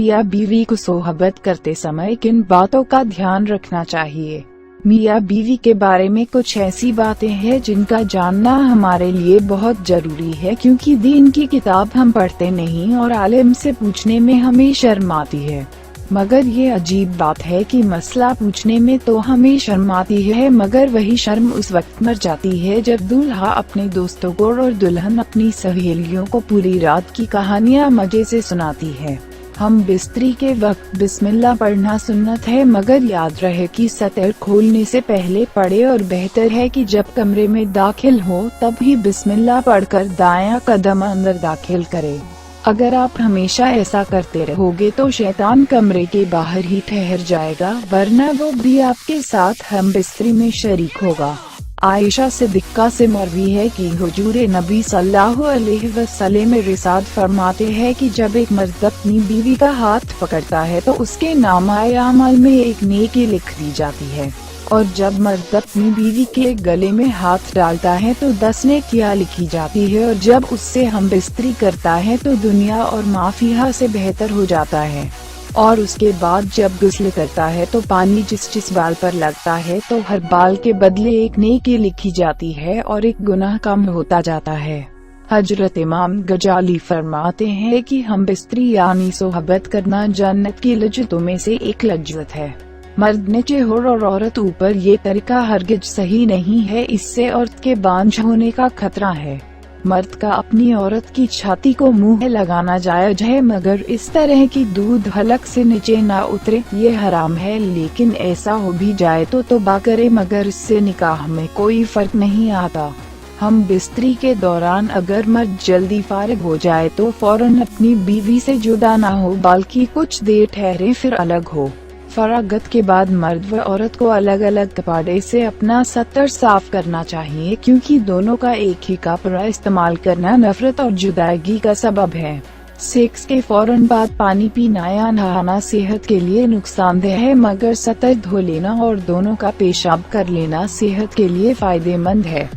मियाँ बीवी को सोहबत करते समय किन बातों का ध्यान रखना चाहिए। मियाँ बीवी के बारे में कुछ ऐसी बातें हैं जिनका जानना हमारे लिए बहुत जरूरी है, क्योंकि दीन की किताब हम पढ़ते नहीं और आलिम से पूछने में हमें शर्म आती है। मगर ये अजीब बात है कि मसला पूछने में तो हमें शर्म आती है, मगर वही शर्म उस वक्त मर जाती है जब दूल्हा अपने दोस्तों को और दुल्हन अपनी सहेलियों को पूरी रात की कहानियाँ मजे से सुनाती है। हम बिस्तरी के वक्त बिस्मिल्लाह पढ़ना सुन्नत है, मगर याद रहे कि सतर खोलने से पहले पढ़े, और बेहतर है कि जब कमरे में दाखिल हो तब ही बिस्मिल्लाह पढ़कर दायां कदम अंदर दाखिल करें। अगर आप हमेशा ऐसा करते रहोगे तो शैतान कमरे के बाहर ही ठहर जाएगा, वरना वो भी आपके साथ हम बिस्तरी में शरीक होगा। आयशा सिद्दीक़ा से मरवी है कि हुजूर नबी सल्लल्लाहु अलैहि वसल्लम इरशाद फरमाते हैं कि जब एक मर्द अपनी बीवी का हाथ पकड़ता है तो उसके नामाए अमल में एक नेकी लिख दी जाती है, और जब मर्द अपनी बीवी के गले में हाथ डालता है तो 10 नेकियां लिखी जाती है, और जब उससे हम बिस्तरी करता है तो दुनिया और माफिया से बेहतर हो जाता है। और उसके बाद जब गुस्ल करता है तो पानी जिस बाल पर लगता है तो हर बाल के बदले एक नेकी लिखी जाती है और एक गुनाह कम होता जाता है। हजरत इमाम गजाली फरमाते हैं कि हम बिस्तरी यानी सोहबत करना जन्नत की लज्जतों में से एक लज्जत है। मर्द नीचे हो और औरत ऊपर, ये तरीका हरगिज सही नहीं है, इससे औरत के बांझ होने का खतरा है। मर्द का अपनी औरत की छाती को मुंह लगाना जायज है, मगर इस तरह की दूध हलक से नीचे ना उतरे ये हराम है। लेकिन ऐसा हो भी जाए तो तौबा करे, मगर इससे निकाह में कोई फर्क नहीं आता। हम बिस्तरी के दौरान अगर मर्द जल्दी फारिग हो जाए तो फौरन अपनी बीवी से जुदा ना हो, बल्कि कुछ देर ठहरे फिर अलग हो। फरागत के बाद मर्द व औरत को अलग अलग कपड़े से अपना सतर साफ करना चाहिए, क्योंकि दोनों का एक ही कपड़ा इस्तेमाल करना नफरत और जुदागी का सबब है। सेक्स के फौरन बाद पानी पीना या नहाना सेहत के लिए नुकसानदेह है, मगर सतर धो लेना और दोनों का पेशाब कर लेना सेहत के लिए फायदेमंद है।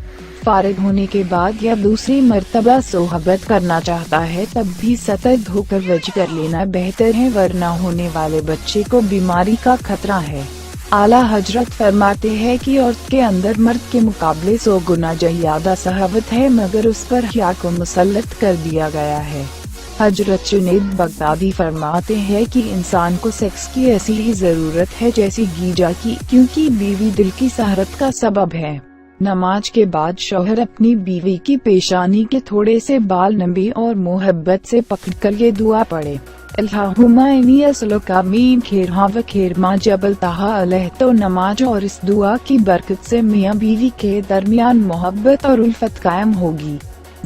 फारिग होने के बाद या दूसरी मर्तबा सोहबत करना चाहता है तब भी सतर धोकर वज कर लेना बेहतर है, वरना होने वाले बच्चे को बीमारी का खतरा है। आला हजरत फरमाते हैं कि औरत के अंदर मर्द के मुकाबले 100 गुना ज्यादा शहावत है, मगर उस पर हया को मुसल्लत कर दिया गया है। हजरत जुनैद बगदादी फरमाते हैं कि इंसान को सेक्स की ऐसी ही जरूरत है जैसी गीजा की, क्योंकि बीवी दिल की सहारत का सबब है। नमाज के बाद शौहर अपनी बीवी की पेशानी के थोड़े से बाल नबी और मोहब्बत से पकड़कर ये दुआ पढ़े, अल्लाहुम्मा इन्नी असअलुका मिन खैरिहा व खैर मा जबलतहा अलैह। तो नमाज और इस दुआ की बरकत से मियाँ बीवी के दरमियान मोहब्बत और उल्फत कायम होगी।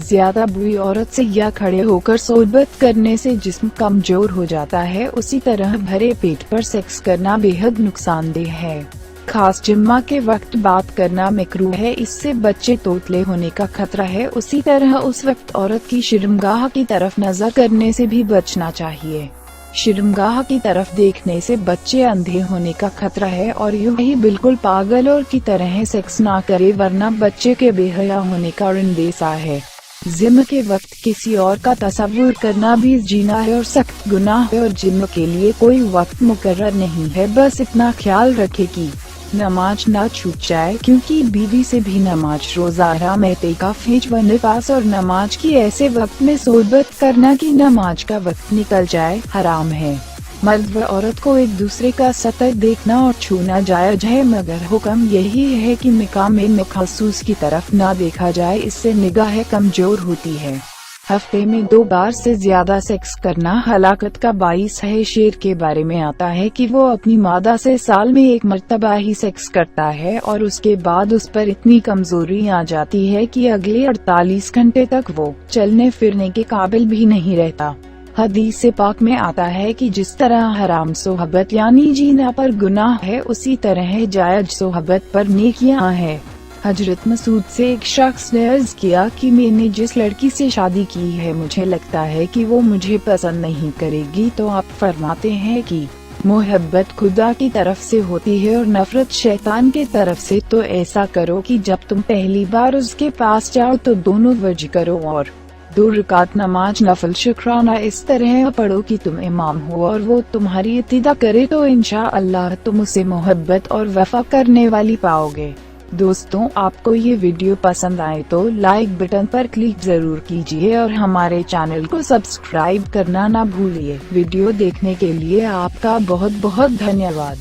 ज्यादा बुरी औरत से या खड़े होकर सोहबत करने से जिस्म कमजोर हो जाता है, उसी तरह भरे पेट पर सेक्स करना बेहद नुकसानदेह है। खास जुम्मा के वक्त बात करना मकरूह है, इससे बच्चे तोतले होने का खतरा है। उसी तरह उस वक्त औरत की शर्मगाह की तरफ नजर करने से भी बचना चाहिए। शर्मगाह की तरफ देखने से बच्चे अंधे होने का खतरा है, और यूं ही बिल्कुल पागल और की तरह सेक्स ना करे, वरना बच्चे के बेहया होने का अंदेशा है। जिम के वक्त किसी और का तस्वुर करना भी जीना है और सख्त गुनाह है, और जिम के लिए कोई वक्त मुकर्रर नहीं है। बस इतना ख्याल रखे कि नमाज ना छूट जाए, क्योंकि बीवी से भी नमाज, रोजा, एतिकाफ, हिज व निफास और नमाज की ऐसे वक्त में सोहबत करना कि नमाज का वक्त निकल जाए हराम है। मर्द व औरत को एक दूसरे का सतर देखना और छूना जायज है, मगर हुक्म यही है कि मकाम मखसूस की तरफ ना देखा जाए, इससे निगाह कमजोर होती है। हफ्ते में 2 बार से ज्यादा सेक्स करना हलाकत का बाइस है। शेर के बारे में आता है कि वो अपनी मादा से साल में 1 मर्तबा ही सेक्स करता है, और उसके बाद उस पर इतनी कमजोरी आ जाती है कि अगले 48 घंटे तक वो चलने फिरने के काबिल भी नहीं रहता। हदीस से पाक में आता है कि जिस तरह हराम सोहबत यानी जीना पर गुनाह है, उसी तरह जायज सोहबत पर नेकियां है। हजरत मसूद से एक शख्स ने अर्ज किया कि मैंने जिस लड़की से शादी की है, मुझे लगता है कि वो मुझे पसंद नहीं करेगी, तो आप फरमाते हैं कि मोहब्बत खुदा की तरफ से होती है और नफरत शैतान की तरफ से। तो ऐसा करो कि जब तुम पहली बार उसके पास जाओ तो दोनों वज करो, और 2 रकात नमाज नफल शुक्राना इस तरह पढ़ो कि तुम इमाम हो और वो तुम्हारी इत्तिदा करे, तो इंशाअल्लाह तुम उसे मोहब्बत और वफा करने वाली पाओगे। दोस्तों, आपको ये वीडियो पसंद आए तो लाइक बटन पर क्लिक जरूर कीजिए और हमारे चैनल को सब्सक्राइब करना ना भूलिए। वीडियो देखने के लिए आपका बहुत बहुत धन्यवाद।